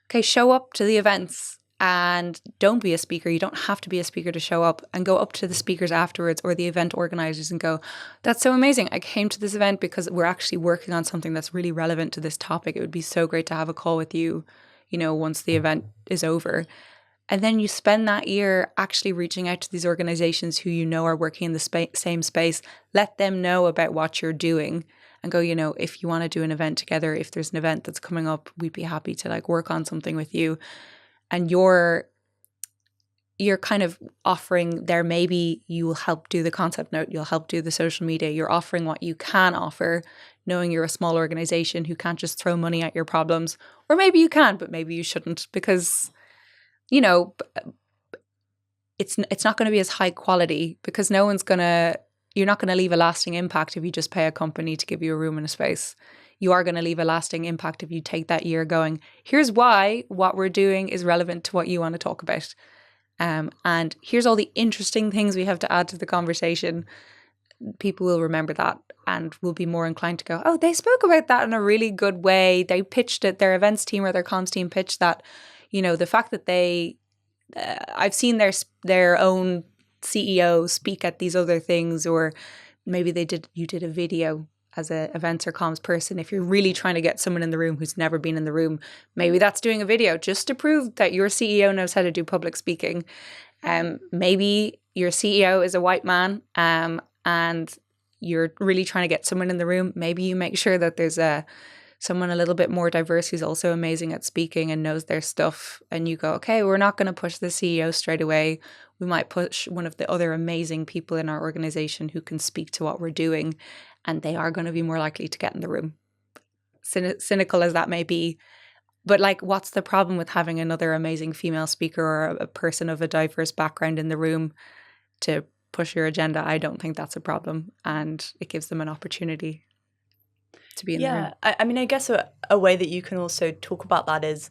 Okay, show up to the events. And don't be a speaker. You don't have to be a speaker to show up, and go up to the speakers afterwards or the event organizers and go, that's so amazing. I came to this event because we're actually working on something that's really relevant to this topic. It would be so great to have a call with you, once the event is over. And then you spend that year actually reaching out to these organizations who are working in the same space. Let them know about what you're doing and go, if you want to do an event together, if there's an event that's coming up, we'd be happy to work on something with you. And you're kind of offering there, maybe you will help do the concept note, you'll help do the social media, you're offering what you can offer, knowing you're a small organization who can't just throw money at your problems. Or maybe you can, but maybe you shouldn't, because, you know, it's not going to be as high quality, because you're not going to leave a lasting impact if you just pay a company to give you a room and a space. You are going to leave a lasting impact if you take that year going, here's why what we're doing is relevant to what you want to talk about. And here's all the interesting things we have to add to the conversation. People will remember that and will be more inclined to go, oh, they spoke about that in a really good way. They pitched it, their events team or their comms team pitched that. You know, the fact that I've seen their own CEO speak at these other things, or maybe you did a video as a events or comms person. If you're really trying to get someone in the room who's never been in the room, maybe that's doing a video just to prove that your CEO knows how to do public speaking. Maybe your CEO is a white man, and you're really trying to get someone in the room. Maybe you make sure that there's someone a little bit more diverse who's also amazing at speaking and knows their stuff. And you go, okay, we're not going to push the CEO straight away. We might push one of the other amazing people in our organization who can speak to what we're doing, and they are going to be more likely to get in the room. Cynical as that may be. But like, what's the problem with having another amazing female speaker or a person of a diverse background in the room to push your agenda? I don't think that's a problem. And it gives them an opportunity to be in the room. I mean, I guess a way that you can also talk about that is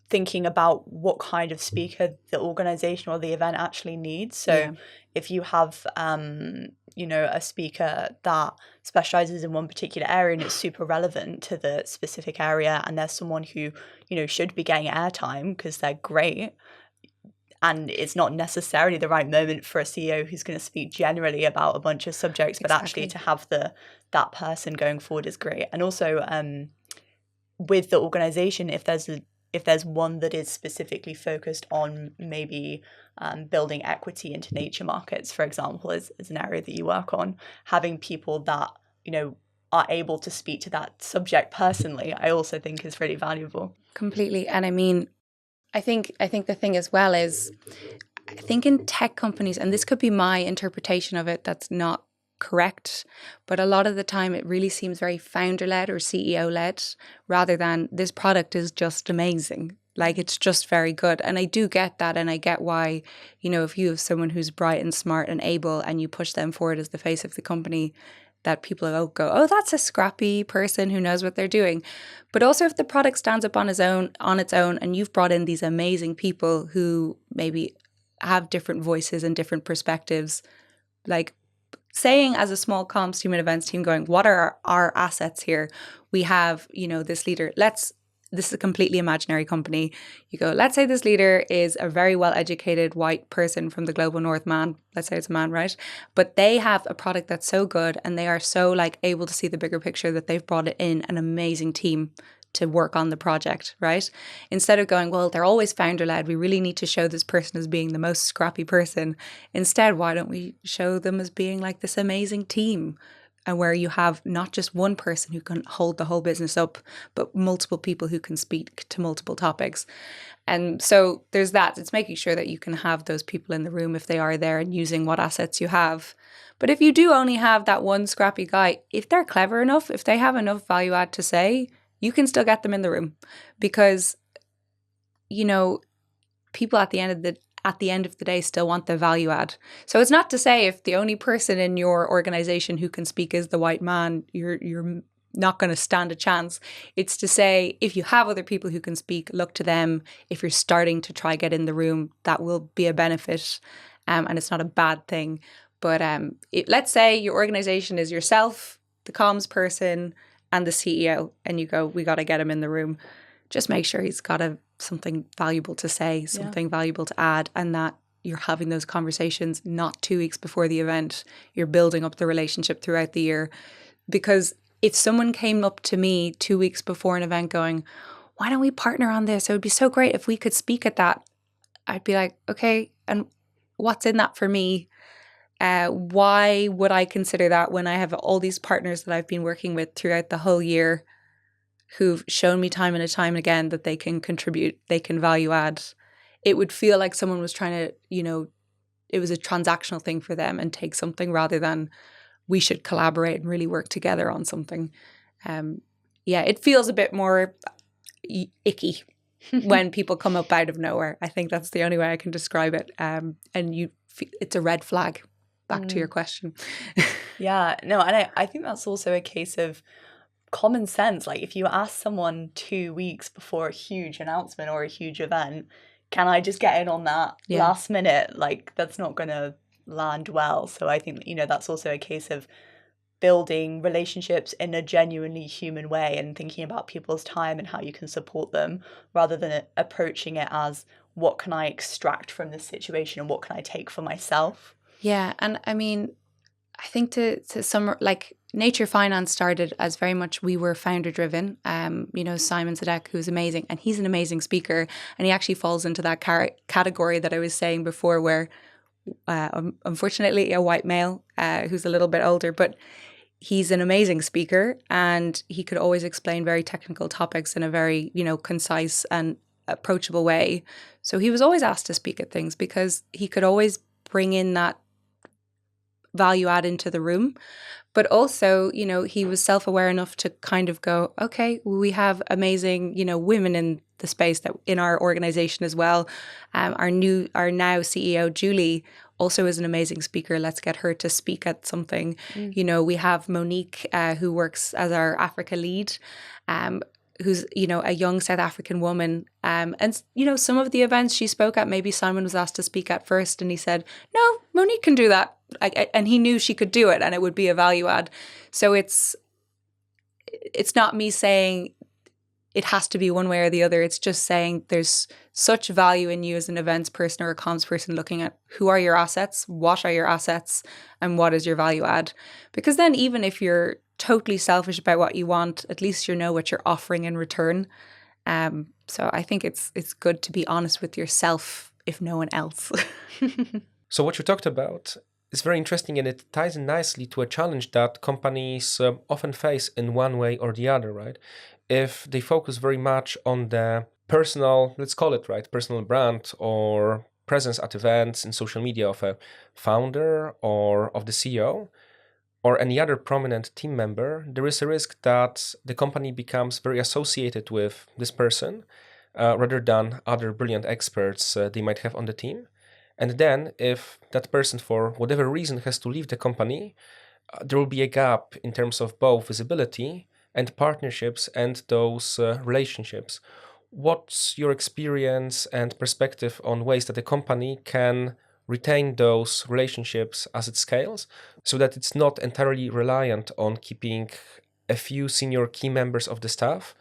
thinking about what kind of speaker the organization or the event actually needs. So if you have, a speaker that specializes in one particular area and it's super relevant to the specific area, and there's someone who, should be getting airtime because they're great, and it's not necessarily the right moment for a CEO who's going to speak generally about a bunch of subjects, but actually to have that person going forward is great. And also with the organization, if there's one that is specifically focused on maybe building equity into nature markets, for example, is an area that you work on, having people that, are able to speak to that subject personally, I also think is really valuable. Completely. And I mean, I think the thing as well is, I think in tech companies, and this could be my interpretation of it that's not correct, but a lot of the time it really seems very founder-led or CEO-led, rather than this product is just amazing. Like, it's just very good. And I do get that. And I get why, if you have someone who's bright and smart and able and you push them forward as the face of the company, that people go, oh, that's a scrappy person who knows what they're doing. But also if the product stands up on its own, and you've brought in these amazing people who maybe have different voices and different perspectives, like saying as a small comms team and events team going, what are our assets here? We have, this leader, this is a completely imaginary company. You go, let's say this leader is a very well-educated white person from the global north, man. Let's say it's a man, right? But they have a product that's so good, and they are so able to see the bigger picture that they've brought in an amazing team to work on the project, right? Instead of going, well, they're always founder-led, we really need to show this person as being the most scrappy person. Instead, why don't we show them as being this amazing team? And where you have not just one person who can hold the whole business up, but multiple people who can speak to multiple topics. And so there's that. It's making sure that you can have those people in the room if they are there, and using what assets you have. But if you do only have that one scrappy guy, if they're clever enough, if they have enough value add to say, you can still get them in the room, because, people at the end of the day still want the value add. So it's not to say if the only person in your organization who can speak is the white man, you're not going to stand a chance. It's to say, if you have other people who can speak, look to them. If you're starting to try get in the room, that will be a benefit, and it's not a bad thing. But let's say your organization is yourself, the comms person, and the CEO, and you go, we got to get him in the room. Just make sure he's got something valuable to say, something valuable to add, and that you're having those conversations not 2 weeks before the event. You're building up the relationship throughout the year. Because if someone came up to me 2 weeks before an event going, why don't we partner on this? It would be so great if we could speak at that. I'd be like, okay, and what's in that for me? Why would I consider that when I have all these partners that I've been working with throughout the whole year who've shown me time and time again that they can contribute, they can value add? It would feel like someone was trying to, it was a transactional thing for them and take something rather than we should collaborate and really work together on something. It feels a bit more icky when people come up out of nowhere. I think that's the only way I can describe it. And it's a red flag. Back to your question. Yeah, no, and I think that's also a case of common sense. Like, if you ask someone 2 weeks before a huge announcement or a huge event, can I just get in on that last minute? Like, that's not going to land well. So I think, that's also a case of building relationships in a genuinely human way and thinking about people's time and how you can support them, rather than approaching it as, what can I extract from this situation and what can I take for myself? Yeah, and I mean, I think to some, like, NatureFinance started as very much, we were founder driven. Simon Sadek, who's amazing, and he's an amazing speaker, and he actually falls into that category that I was saying before, where unfortunately a white male who's a little bit older, but he's an amazing speaker, and he could always explain very technical topics in a very, concise and approachable way. So he was always asked to speak at things because he could always bring in that value add into the room. But also, he was self-aware enough to kind of go, okay, we have amazing, women in the space, that in our organization as well. Our now CEO, Julie, also is an amazing speaker. Let's get her to speak at something. We have Monique, who works as our Africa lead, who's, a young South African woman. And, some of the events she spoke at, maybe Simon was asked to speak at first, and he said, no, Monique can do that. And he knew she could do it and it would be a value add. So it's not me saying it has to be one way or the other. It's just saying there's such value in you as an events person or a comms person, looking at who are your assets, what are your assets, and what is your value add. Because then even if you're totally selfish about what you want, at least you know what you're offering in return. So I think it's good to be honest with yourself, if no one else. So what you talked about is very interesting, and it ties in nicely to a challenge that companies often face in one way or the other, right? If they focus very much on the personal, let's call it, right, personal brand or presence at events in social media of a founder or of the CEO or any other prominent team member, there is a risk that the company becomes very associated with this person rather than other brilliant experts they might have on the team. And then if that person, for whatever reason, has to leave the company, there will be a gap in terms of both visibility and partnerships and those relationships. What's your experience and perspective on ways that a company can retain those relationships as it scales, so that it's not entirely reliant on keeping a few senior key members of the staff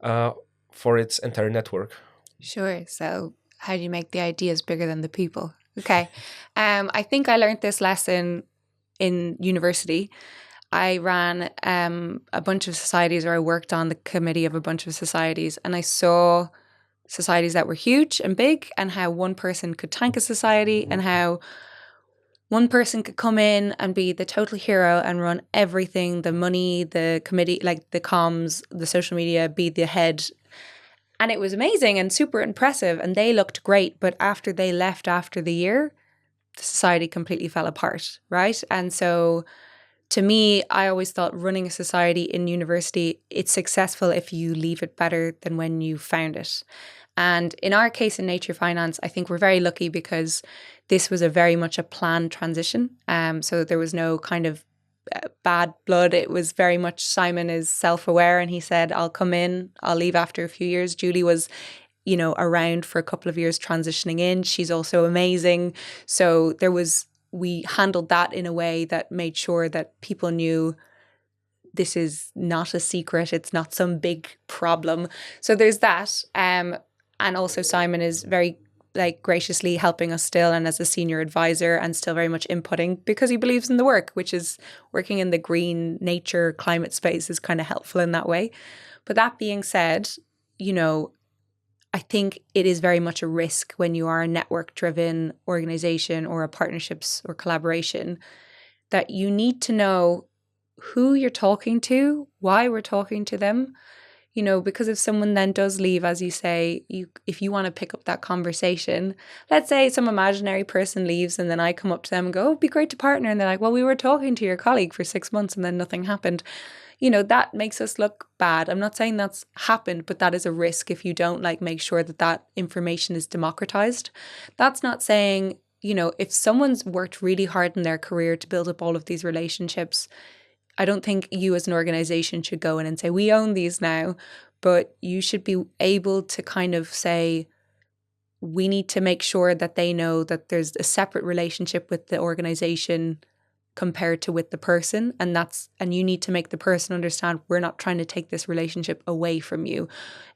for its entire network? Sure. So how do you make the ideas bigger than the people? Okay. I think I learned this lesson in university. I ran a bunch of societies, or I worked on the committee of a bunch of societies, and I saw societies that were huge and big, and how one person could tank a society, and how one person could come in and be the total hero and run everything, the money, the committee, like the comms, the social media, be the head. And it was amazing and super impressive, and they looked great. But after they left after the year, the society completely fell apart, right? And so to me, I always thought running a society in university, it's successful if you leave it better than when you found it. And in our case in NatureFinance, I think we're very lucky because this was a very much a planned transition. So there was no kind of bad blood. It was very much, Simon is self-aware, and he said, I'll come in, I'll leave after a few years. Julie was, around for a couple of years transitioning in. She's also amazing. So we handled that in a way that made sure that people knew this is not a secret. It's not some big problem. So there's that. And also Simon is very graciously helping us still, and as a senior advisor, and still very much inputting because he believes in the work, which is working in the green nature climate space is kind of helpful in that way. But that being said, I think it is very much a risk when you are a network driven organization or a partnerships or collaboration, that you need to know who you're talking to, why we're talking to them, because if someone then does leave, as you say, if you want to pick up that conversation, let's say some imaginary person leaves and then I come up to them and go, oh, it'd be great to partner. And they're like, well, we were talking to your colleague for 6 months and then nothing happened. That makes us look bad. I'm not saying that's happened, but that is a risk if you don't make sure that information is democratized. That's not saying, if someone's worked really hard in their career to build up all of these relationships, I don't think you as an organization should go in and say, we own these now, but you should be able to kind of say, we need to make sure that they know that there's a separate relationship with the organization compared to with the person. And you need to make the person understand we're not trying to take this relationship away from you.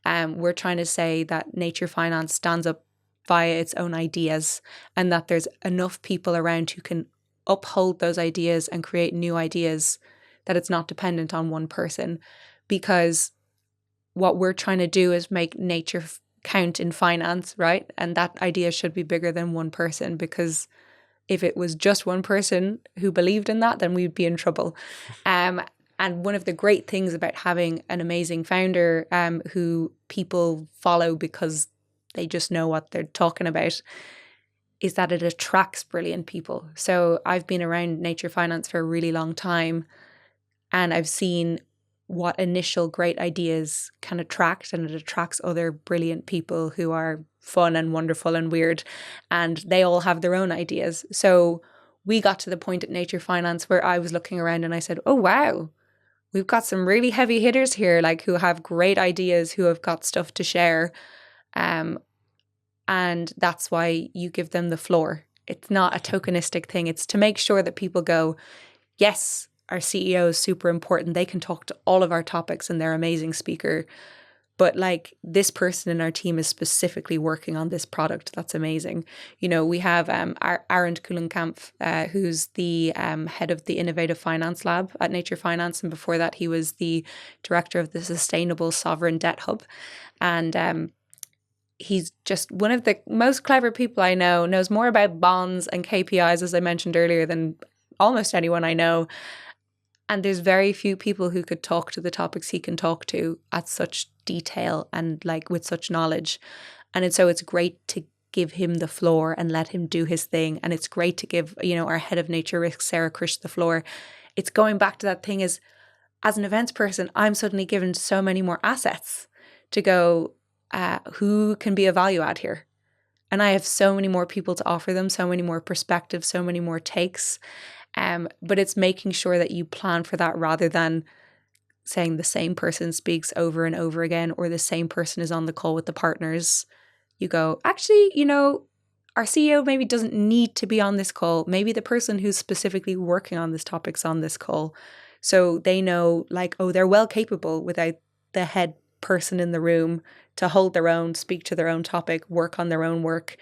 We're trying to say that NatureFinance stands up via its own ideas and that there's enough people around who can uphold those ideas and create new ideas, that it's not dependent on one person. Because what we're trying to do is make nature count in finance, right? And that idea should be bigger than one person, because if it was just one person who believed in that, then we'd be in trouble. And one of the great things about having an amazing founder who people follow because they just know what they're talking about is that it attracts brilliant people. So I've been around NatureFinance for a really long time, and I've seen what initial great ideas can attract, and it attracts other brilliant people who are fun and wonderful and weird, and they all have their own ideas. So we got to the point at NatureFinance where I was looking around and I said, oh wow, we've got some really heavy hitters here, who have great ideas, who have got stuff to share. And that's why you give them the floor. It's not a tokenistic thing. It's to make sure that people go, yes, our CEO is super important. They can talk to all of our topics and they're an amazing speaker. But this person in our team is specifically working on this product. That's amazing. We have Arend Kulenkamp, who's the head of the Innovative Finance Lab at NatureFinance. And before that, he was the director of the Sustainable Sovereign Debt Hub. And he's just one of the most clever people I know, knows more about bonds and KPIs, as I mentioned earlier, than almost anyone I know. And there's very few people who could talk to the topics he can talk to at such detail and with such knowledge. And it's great to give him the floor and let him do his thing. And it's great to give, our head of nature risk, Sarah Krish, the floor. It's going back to that thing as an events person, I'm suddenly given so many more assets to go, who can be a value add here? And I have so many more people to offer them, so many more perspectives, so many more takes. But it's making sure that you plan for that rather than saying the same person speaks over and over again, or the same person is on the call with the partners. You go, actually, our CEO maybe doesn't need to be on this call. Maybe the person who's specifically working on this topic's on this call. So they know oh, they're well capable without the head person in the room to hold their own, speak to their own topic, work on their own work.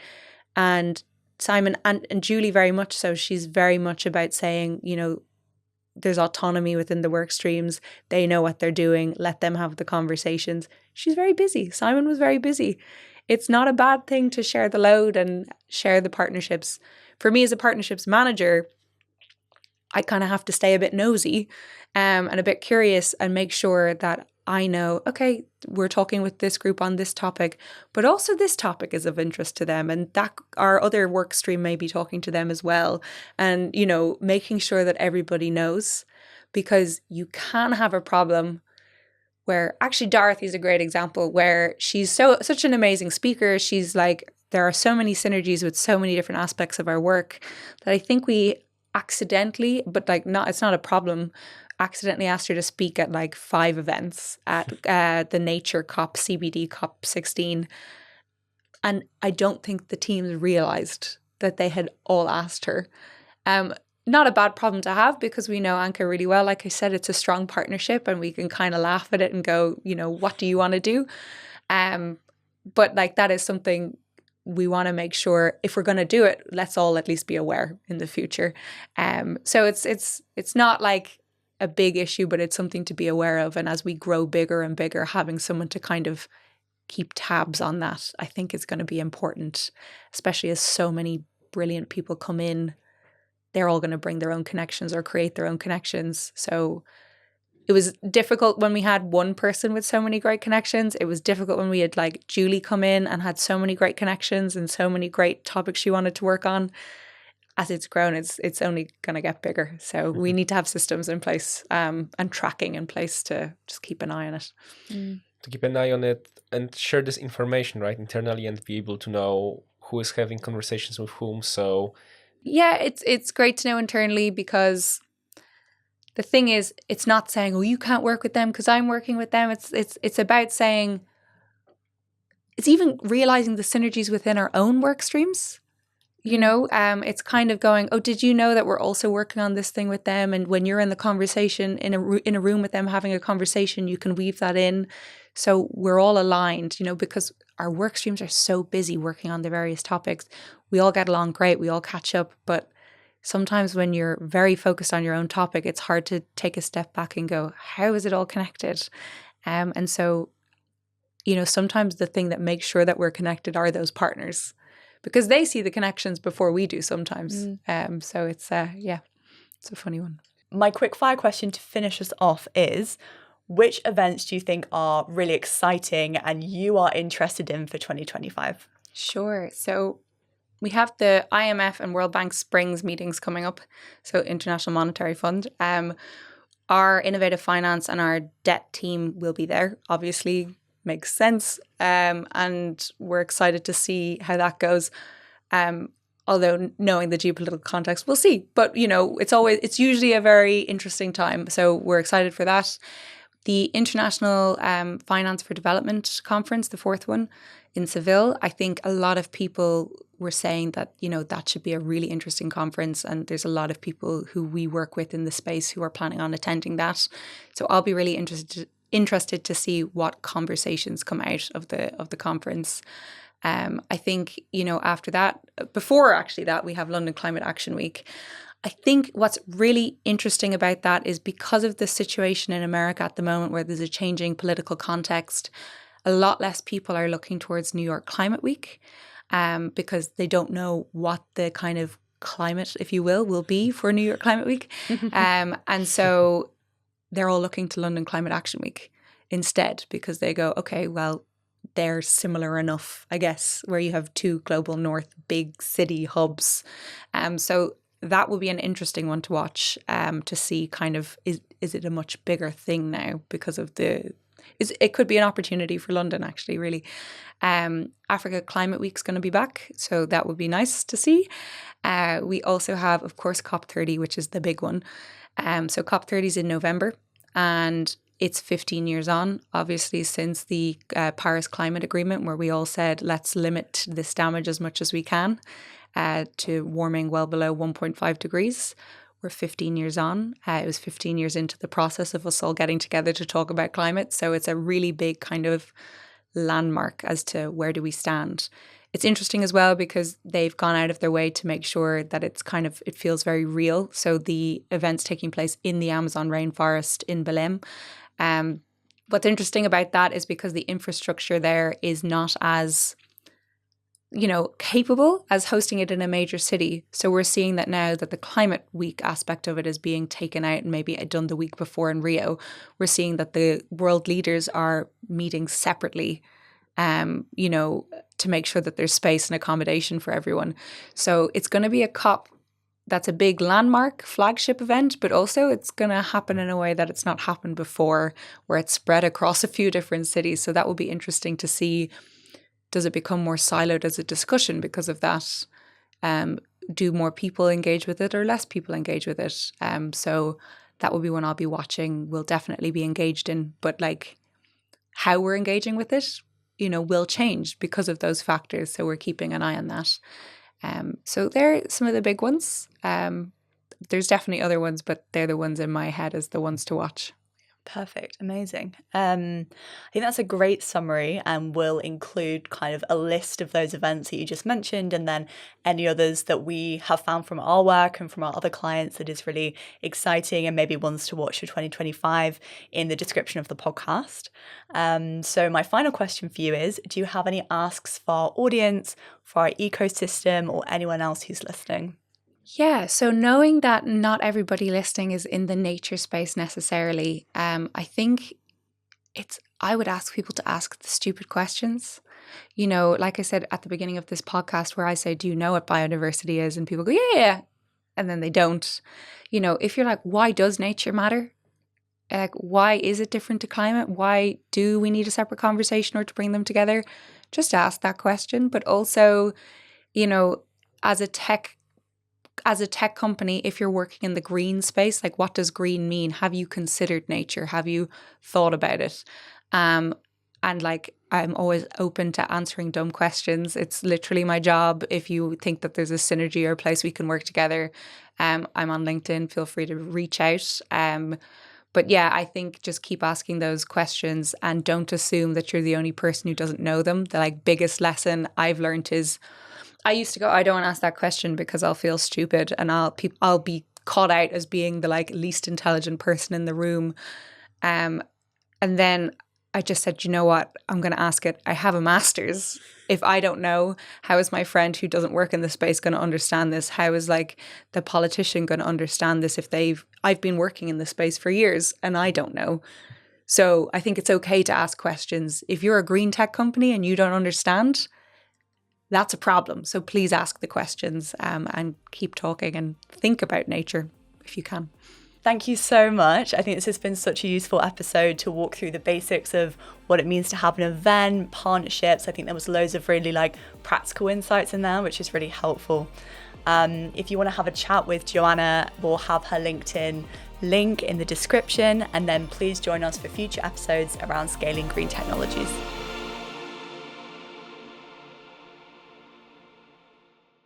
And Simon and Julie very much so. She's very much about saying, there's autonomy within the work streams. They know what they're doing. Let them have the conversations. She's very busy. Simon was very busy. It's not a bad thing to share the load and share the partnerships. For me as a partnerships manager, I kind of have to stay a bit nosy and a bit curious and make sure that I know, okay, we're talking with this group on this topic, but also this topic is of interest to them, and that our other work stream may be talking to them as well. And, making sure that everybody knows, because you can have a problem where actually Dorothy's a great example, where she's such an amazing speaker. She's there are so many synergies with so many different aspects of our work that I think we accidentally, but it's not a problem, accidentally asked her to speak at 5 events at the Nature COP, CBD COP 16. And I don't think the teams realized that they had all asked her. Not a bad problem to have, because we know Anka really well. Like I said, it's a strong partnership and we can kind of laugh at it and go, what do you want to do? But that is something we want to make sure, if we're going to do it, let's all at least be aware in the future. So it's not a big issue, but it's something to be aware of. And as we grow bigger and bigger, having someone to kind of keep tabs on that, I think is going to be important, especially as so many brilliant people come in. They're all going to bring their own connections or create their own connections. So it was difficult when we had one person with so many great connections. It was difficult when we had like Julie come in and had so many great connections and so many great topics she wanted to work on. As it's grown, it's only going to get bigger. So we need to have systems in place and tracking in place to just keep an eye on it. To keep an eye on it and share this information, right, internally, and be able to know who is having conversations with whom. So yeah, it's great to know internally, because the thing is, it's not saying, oh, you can't work with them because I'm working with them. It's about saying, it's even realizing the synergies within our own work streams. You know, it's kind of going, oh, did you know that we're also working on this thing with them? And when you're in the conversation, in a room with them having a conversation, you can weave that in. So we're all aligned, you know, because our work streams are so busy working on the various topics. We all get along great. We all catch up. But sometimes when you're very focused on your own topic, it's hard to take a step back and go, how is it all connected? And so, you know, sometimes the thing that makes sure that we're connected are those partners, because they see the connections before we do sometimes. So it's, it's a funny one. My quick fire question to finish us off is, which events do you think are really exciting and you are interested in for 2025? Sure. So we have the IMF and World Bank Springs meetings coming up. So International Monetary Fund. Our innovative finance and our debt team will be there, obviously. Makes sense. And we're excited to see how that goes. Although knowing the geopolitical context, we'll see. But, you know, it's usually a very interesting time. So we're excited for that. The International Finance for Development Conference, the fourth one in Seville, I think a lot of people were saying that, you know, that should be a really interesting conference. And there's a lot of people who we work with in the space who are planning on attending that. So I'll be really interested to see what conversations come out of the conference. I think, you know, after that, before actually that, we have London Climate Action Week. I think what's really interesting about that is because of the situation in America at the moment, where there's a changing political context, a lot less people are looking towards New York Climate Week because they don't know what the kind of climate, if you will be for New York Climate Week. And so they're all looking to London Climate Action Week instead, because they go, okay, well, they're similar enough, I guess, where you have two global north big city hubs. So that will be an interesting one to watch, to see kind of, is it a much bigger thing now because of it could be an opportunity for London, actually, really. Africa Climate Week's going to be back, so that would be nice to see. We also have, of course, COP30, which is the big one. So COP30 is in November, and it's 15 years on, obviously, since the Paris Climate Agreement, where we all said, let's limit this damage as much as we can to warming well below 1.5 degrees. We're 15 years on. It was 15 years into the process of us all getting together to talk about climate. So it's a really big kind of landmark as to where do we stand. It's interesting as well because they've gone out of their way to make sure that it feels very real. So the event's taking place in the Amazon rainforest in Belém. What's interesting about that is because the infrastructure there is not as, you know, capable as hosting it in a major city. So we're seeing that now that the climate week aspect of it is being taken out and maybe done the week before in Rio. We're seeing that the world leaders are meeting separately, you know, to make sure that there's space and accommodation for everyone. So it's going to be a COP that's a big landmark flagship event, but also it's going to happen in a way that it's not happened before, where it's spread across a few different cities. So that will be interesting to see. Does it become more siloed as a discussion because of that? Do more people engage with it or less people engage with it? So that will be one I'll be watching. We'll definitely be engaged in, but like how we're engaging with it, you know, will change because of those factors. So we're keeping an eye on that. So they're some of the big ones. There's definitely other ones, but they're the ones in my head as the ones to watch. Perfect. Amazing. I think that's a great summary, and we'll include kind of a list of those events that you just mentioned, and then any others that we have found from our work and from our other clients that is really exciting and maybe ones to watch for 2025 in the description of the podcast. So my final question for you is, do you have any asks for our audience, for our ecosystem, or anyone else who's listening? Yeah, so knowing that not everybody listening is in the nature space necessarily, I think I would ask people to ask the stupid questions. You know, like I said at the beginning of this podcast, where I say, do you know what biodiversity is? And people go, yeah, yeah. And then they don't. You know, if you're like, why does nature matter? Like, why is it different to climate? Why do we need a separate conversation or to bring them together? Just ask that question. But also, you know, as a tech company, if you're working in the green space, like what does green mean? Have you considered nature? Have you thought about it? And like, I'm always open to answering dumb questions. It's literally my job. If you think that there's a synergy or a place we can work together, I'm on LinkedIn. Feel free to reach out. But yeah, I think just keep asking those questions and don't assume that you're the only person who doesn't know them. The like biggest lesson I've learned is I used to go, I don't want to ask that question because I'll feel stupid and I'll be caught out as being the like least intelligent person in the room. And then I just said, you know what? I'm going to ask it. I have a master's. If I don't know, how is my friend who doesn't work in the space going to understand this? How is like the politician going to understand this if I've been working in the space for years and I don't know? So I think it's okay to ask questions. If you're a green tech company and you don't understand, that's a problem. So please ask the questions and keep talking and think about nature if you can. Thank you so much. I think this has been such a useful episode to walk through the basics of what it means to have an event, partnerships. I think there was loads of really like practical insights in there, which is really helpful. If you want to have a chat with Joanna, we'll have her LinkedIn link in the description, and then please join us for future episodes around scaling green technologies.